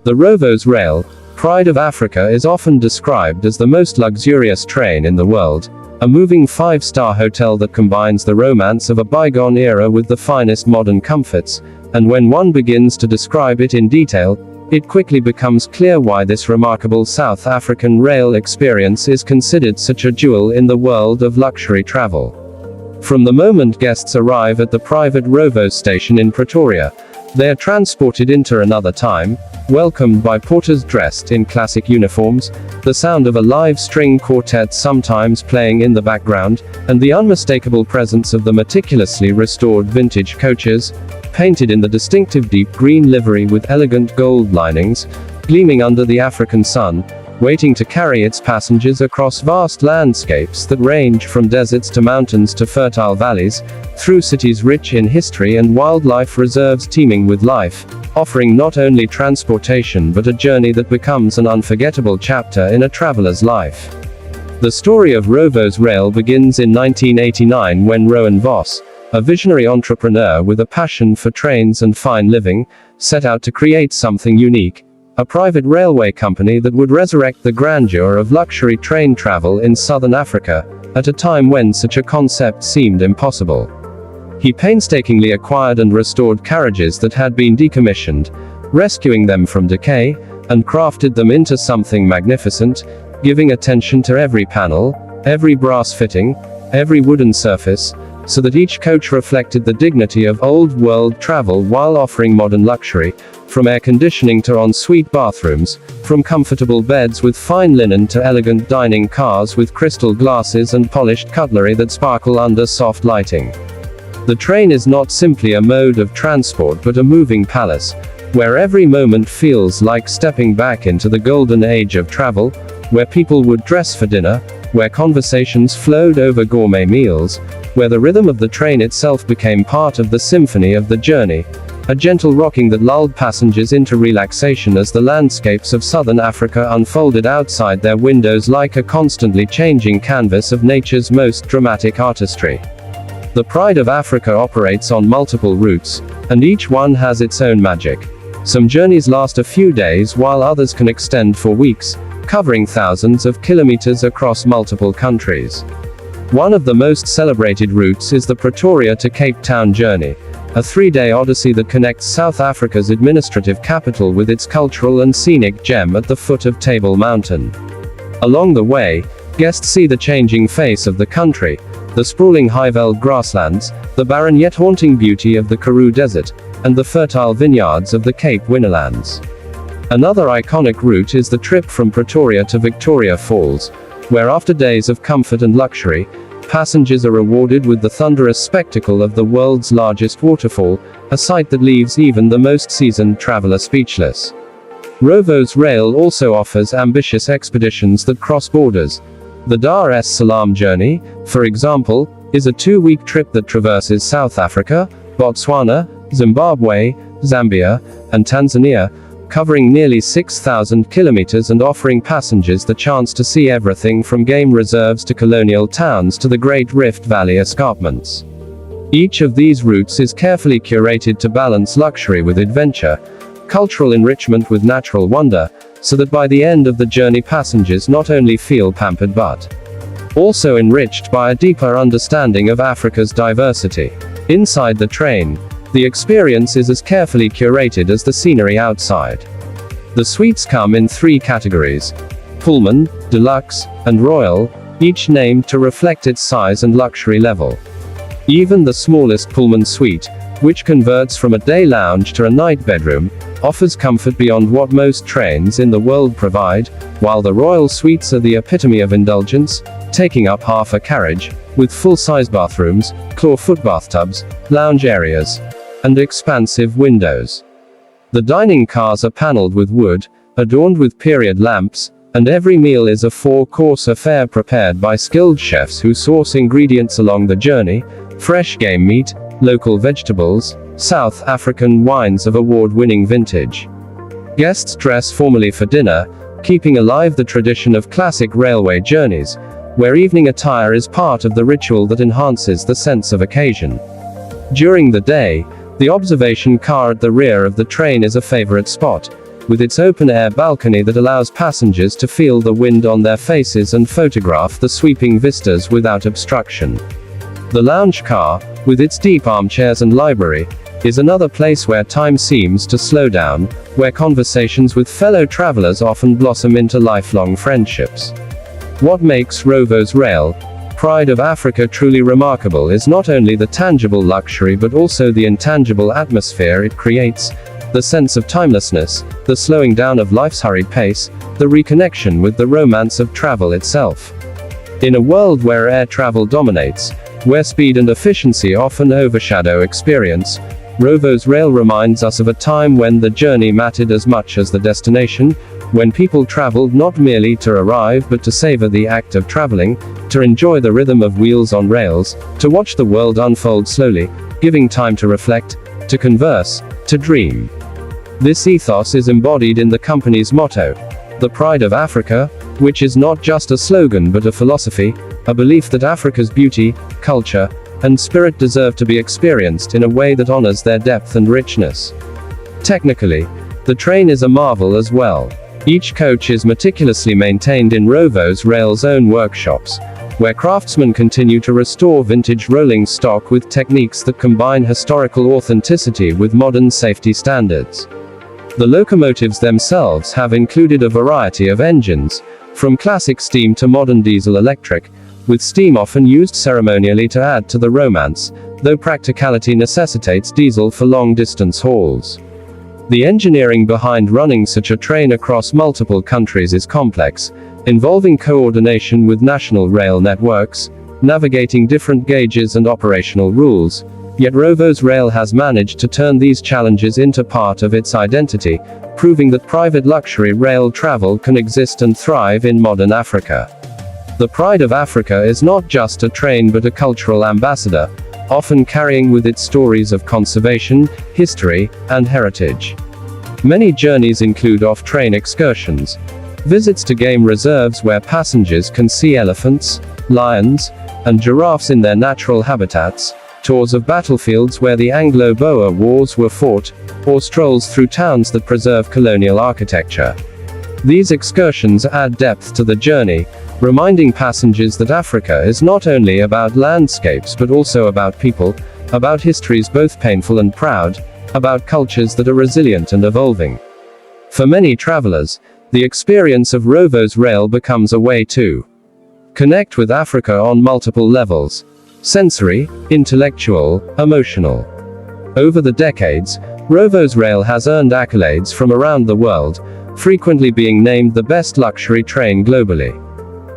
The Rovos Rail, pride of Africa, is often described as the most luxurious train in the world, a moving five-star hotel that combines the romance of a bygone era with the finest modern comforts, and when one begins to describe it in detail, it quickly becomes clear why this remarkable South African rail experience is considered such a jewel in the world of luxury travel. From the moment guests arrive at the private Rovos station in Pretoria, they are transported into another time, welcomed by porters dressed in classic uniforms, the sound of a live string quartet sometimes playing in the background, and the unmistakable presence of the meticulously restored vintage coaches, painted in the distinctive deep green livery with elegant gold linings, gleaming under the African sun, waiting to carry its passengers across vast landscapes that range from deserts to mountains to fertile valleys, through cities rich in history and wildlife reserves teeming with life, offering not only transportation but a journey that becomes an unforgettable chapter in a traveler's life. The story of Rovos Rail begins in 1989 when Rowan Voss, a visionary entrepreneur with a passion for trains and fine living, set out to create something unique, a private railway company that would resurrect the grandeur of luxury train travel in southern Africa, at a time when such a concept seemed impossible. He painstakingly acquired and restored carriages that had been decommissioned, rescuing them from decay, and crafted them into something magnificent, giving attention to every panel, every brass fitting, every wooden surface, so that each coach reflected the dignity of old-world travel while offering modern luxury, from air conditioning to en-suite bathrooms, from comfortable beds with fine linen to elegant dining cars with crystal glasses and polished cutlery that sparkle under soft lighting. The train is not simply a mode of transport but a moving palace, where every moment feels like stepping back into the golden age of travel, where people would dress for dinner, where conversations flowed over gourmet meals, where the rhythm of the train itself became part of the symphony of the journey, a gentle rocking that lulled passengers into relaxation as the landscapes of southern Africa unfolded outside their windows like a constantly changing canvas of nature's most dramatic artistry. The Pride of Africa operates on multiple routes, and each one has its own magic. Some journeys last a few days while others can extend for weeks, covering thousands of kilometers across multiple countries. One of the most celebrated routes is the Pretoria to Cape Town journey, a 3-day odyssey that connects South Africa's administrative capital with its cultural and scenic gem at the foot of Table Mountain. Along the way, guests see the changing face of the country, the sprawling high-veld grasslands, the barren yet haunting beauty of the Karoo Desert, and the fertile vineyards of the Cape Winelands. Another iconic route is the trip from Pretoria to Victoria Falls, where after days of comfort and luxury, passengers are rewarded with the thunderous spectacle of the world's largest waterfall, a sight that leaves even the most seasoned traveler speechless. Rovos Rail also offers ambitious expeditions that cross borders. The Dar es Salaam journey, for example, is a 2-week trip that traverses South Africa, Botswana, Zimbabwe, Zambia, and Tanzania, covering nearly 6,000 kilometers and offering passengers the chance to see everything from game reserves to colonial towns to the Great Rift Valley escarpments. Each of these routes is carefully curated to balance luxury with adventure, cultural enrichment with natural wonder, so that by the end of the journey passengers not only feel pampered but also enriched by a deeper understanding of Africa's diversity. Inside the train, the experience is as carefully curated as the scenery outside. The suites come in 3 categories: Pullman, Deluxe, and Royal, each named to reflect its size and luxury level. Even the smallest Pullman suite, which converts from a day lounge to a night bedroom, offers comfort beyond what most trains in the world provide, while the Royal suites are the epitome of indulgence, taking up half a carriage, with full-size bathrooms, claw-foot bathtubs, lounge areas, and expansive windows. The dining cars are paneled with wood, adorned with period lamps, and every meal is a 4-course affair prepared by skilled chefs who source ingredients along the journey: fresh game meat, local vegetables, South African wines of award-winning vintage. Guests dress formally for dinner, keeping alive the tradition of classic railway journeys, where evening attire is part of the ritual that enhances the sense of occasion. During the day, the observation car at the rear of the train is a favorite spot, with its open-air balcony that allows passengers to feel the wind on their faces and photograph the sweeping vistas without obstruction. The lounge car, with its deep armchairs and library, is another place where time seems to slow down, where conversations with fellow travelers often blossom into lifelong friendships. What makes Rovos Rail, Pride of Africa truly remarkable is not only the tangible luxury but also the intangible atmosphere it creates, the sense of timelessness, the slowing down of life's hurried pace, the reconnection with the romance of travel itself. In a world where air travel dominates, where speed and efficiency often overshadow experience, Rovos Rail reminds us of a time when the journey mattered as much as the destination, when people traveled not merely to arrive but to savor the act of traveling, to enjoy the rhythm of wheels on rails, to watch the world unfold slowly, giving time to reflect, to converse, to dream. This ethos is embodied in the company's motto, the Pride of Africa, which is not just a slogan but a philosophy, a belief that Africa's beauty, culture, and spirit deserve to be experienced in a way that honors their depth and richness. Technically, the train is a marvel as well. Each coach is meticulously maintained in Rovos Rail's own workshops, where craftsmen continue to restore vintage rolling stock with techniques that combine historical authenticity with modern safety standards. The locomotives themselves have included a variety of engines, from classic steam to modern diesel-electric, with steam often used ceremonially to add to the romance, though practicality necessitates diesel for long-distance hauls. The engineering behind running such a train across multiple countries is complex, involving coordination with national rail networks, navigating different gauges and operational rules, yet Rovos Rail has managed to turn these challenges into part of its identity, proving that private luxury rail travel can exist and thrive in modern Africa. The Pride of Africa is not just a train but a cultural ambassador, often carrying with it stories of conservation, history, and heritage. Many journeys include off-train excursions, visits to game reserves where passengers can see elephants, lions, and giraffes in their natural habitats, tours of battlefields where the Anglo-Boer wars were fought, or strolls through towns that preserve colonial architecture. These excursions add depth to the journey, reminding passengers that Africa is not only about landscapes but also about people, about histories both painful and proud, about cultures that are resilient and evolving. For many travelers, the experience of Rovos Rail becomes a way to connect with Africa on multiple levels: sensory, intellectual, emotional. Over the decades, Rovos Rail has earned accolades from around the world, frequently being named the best luxury train globally.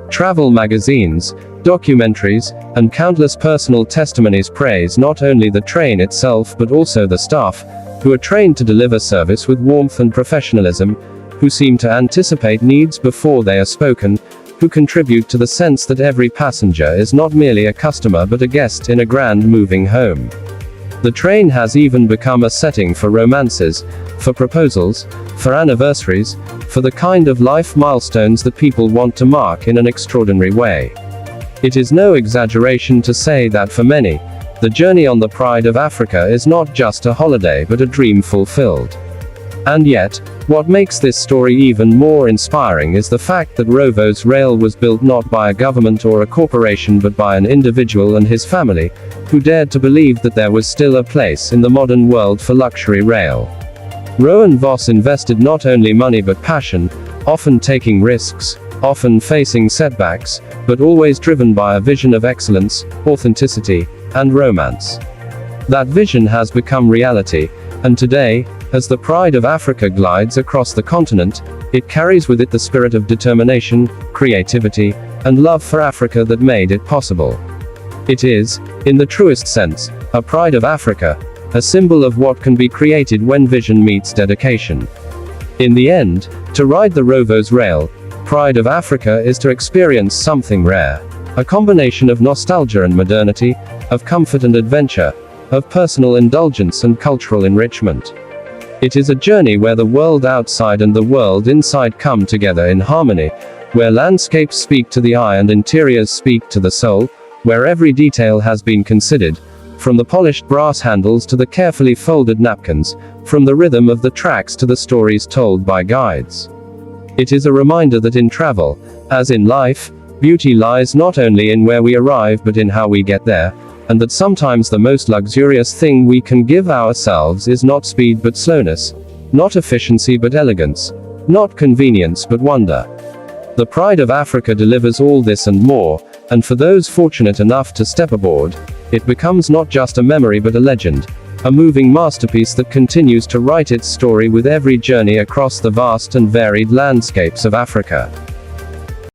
Travel magazines, documentaries, and countless personal testimonies praise not only the train itself but also the staff, who are trained to deliver service with warmth and professionalism, who seem to anticipate needs before they are spoken, who contribute to the sense that every passenger is not merely a customer but a guest in a grand moving home. The train has even become a setting for romances, for proposals, for anniversaries, for the kind of life milestones that people want to mark in an extraordinary way. It is no exaggeration to say that for many, the journey on the Pride of Africa is not just a holiday but a dream fulfilled. And yet, what makes this story even more inspiring is the fact that Rovos Rail was built not by a government or a corporation but by an individual and his family, who dared to believe that there was still a place in the modern world for luxury rail. Rowan Voss invested not only money but passion, often taking risks, often facing setbacks, but always driven by a vision of excellence, authenticity, and romance. That vision has become reality, and today, as the Pride of Africa glides across the continent, it carries with it the spirit of determination, creativity, and love for Africa that made it possible. It is, in the truest sense, a Pride of Africa, a symbol of what can be created when vision meets dedication. In the end, to ride the Rovos Rail, Pride of Africa is to experience something rare. A combination of nostalgia and modernity, of comfort and adventure, of personal indulgence and cultural enrichment. It is a journey where the world outside and the world inside come together in harmony, where landscapes speak to the eye and interiors speak to the soul, where every detail has been considered, From the polished brass handles to the carefully folded napkins, from the rhythm of the tracks to the stories told by guides. It is a reminder that in travel, as in life, beauty lies not only in where we arrive but in how we get there, and that sometimes the most luxurious thing we can give ourselves is not speed but slowness, not efficiency but elegance, not convenience but wonder. The Pride of Africa delivers all this and more, and for those fortunate enough to step aboard, it becomes not just a memory but a legend, a moving masterpiece that continues to write its story with every journey across the vast and varied landscapes of Africa.